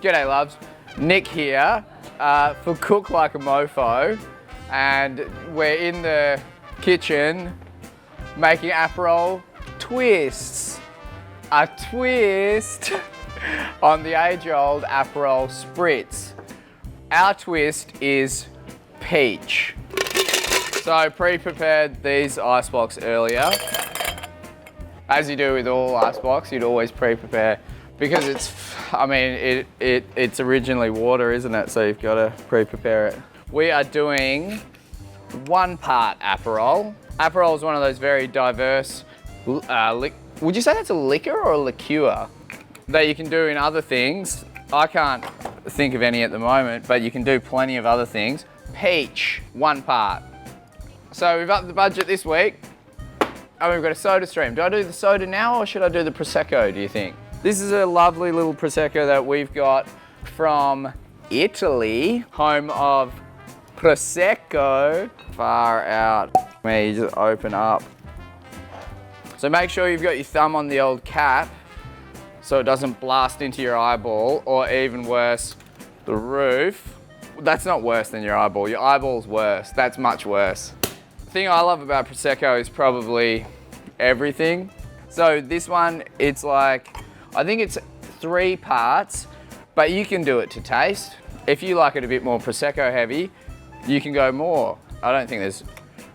G'day loves, Nick here for Cook Like a Mofo, and we're in the kitchen making Aperol Twists. A twist on the age-old Aperol Spritz. Our twist is peach. So pre-prepared these icebox earlier. As you do with all icebox, you'd always pre-prepare because it's originally water, isn't it? So you've got to pre-prepare it. We are doing 1 part Aperol. Aperol is one of those very diverse, would you say that's a liquor or a liqueur? That you can do in other things. I can't think of any at the moment, but you can do plenty of other things. Peach, 1 part. So we've upped the budget this week, and we've got a soda stream. Do I do the soda now or should I do the Prosecco, do you think? This is a lovely little Prosecco that we've got from Italy, home of Prosecco. Far out. You just open up. So make sure you've got your thumb on the old cap so it doesn't blast into your eyeball, or even worse, the roof. That's not worse than your eyeball. Your eyeball's worse. That's much worse. The thing I love about Prosecco is probably everything. So this one, it's like, I think it's 3 parts, but you can do it to taste. If you like it a bit more Prosecco heavy, you can go more. I don't think there's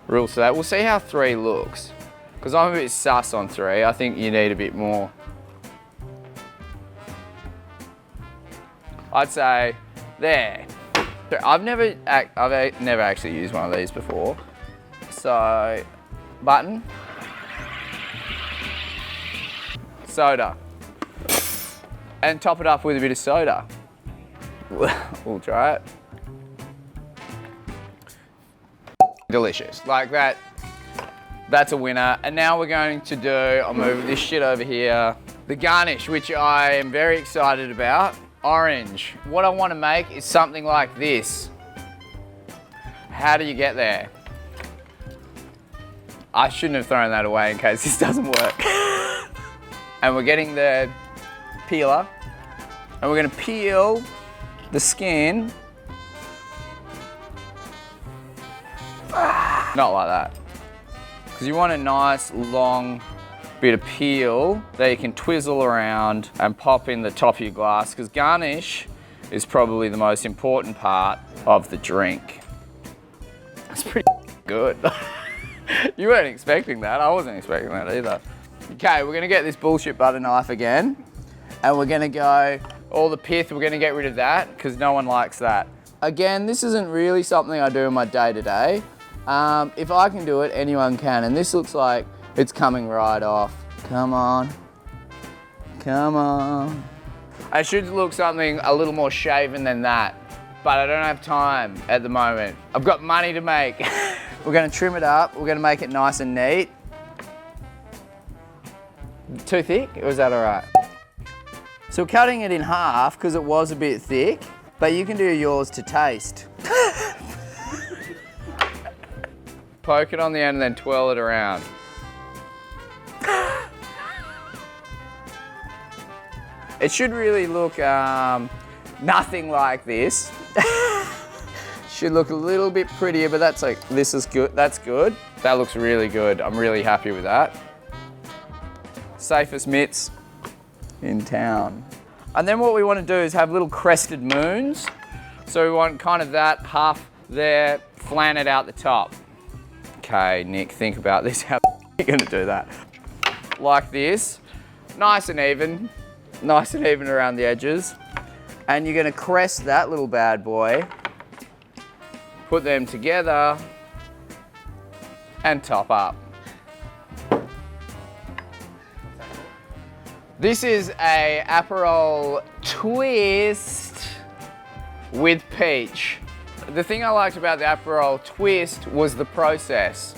rules to that. We'll see how 3 looks. Because I'm a bit sus on 3. I think you need a bit more. I'd say there. I've never actually used one of these before. So, button, soda, and top it up with a bit of soda. We'll try it. Delicious, like that. That's a winner. And now we're going to do, I'll move this shit over here, the garnish, which I am very excited about. Orange. What I want to make is something like this. How do you get there? I shouldn't have thrown that away in case this doesn't work. And we're getting the peeler, and we're going to peel the skin. Not like that. Because you want a nice long bit of peel that you can twizzle around and pop in the top of your glass, because garnish is probably the most important part of the drink. That's pretty good. You weren't expecting that. I wasn't expecting that either. Okay, we're gonna get this bullshit butter knife again, and we're gonna go, all the pith, we're gonna get rid of that, because no one likes that. Again, this isn't really something I do in my day-to-day. If I can do it, anyone can, and this looks like it's coming right off. Come on. Come on. I should look something a little more shaven than that, but I don't have time at the moment. I've got money to make. We're gonna trim it up. We're gonna make it nice and neat. Too thick, or is that all right? So we're cutting it in half because it was a bit thick, but you can do yours to taste. Poke it on the end and then twirl it around. It should really look nothing like this. Should look a little bit prettier, but that's like, this is good. That's good. That looks really good. I'm really happy with that. Safest mitts in town. And then what we want to do is have little crested moons. So we want kind of that half there, flan it out the top. Okay, Nick, think about this. How are you gonna do that? Like this, nice and even around the edges. And you're gonna crest that little bad boy, put them together, and top up. This is a Aperol Twist with peach. The thing I liked about the Aperol Twist was the process.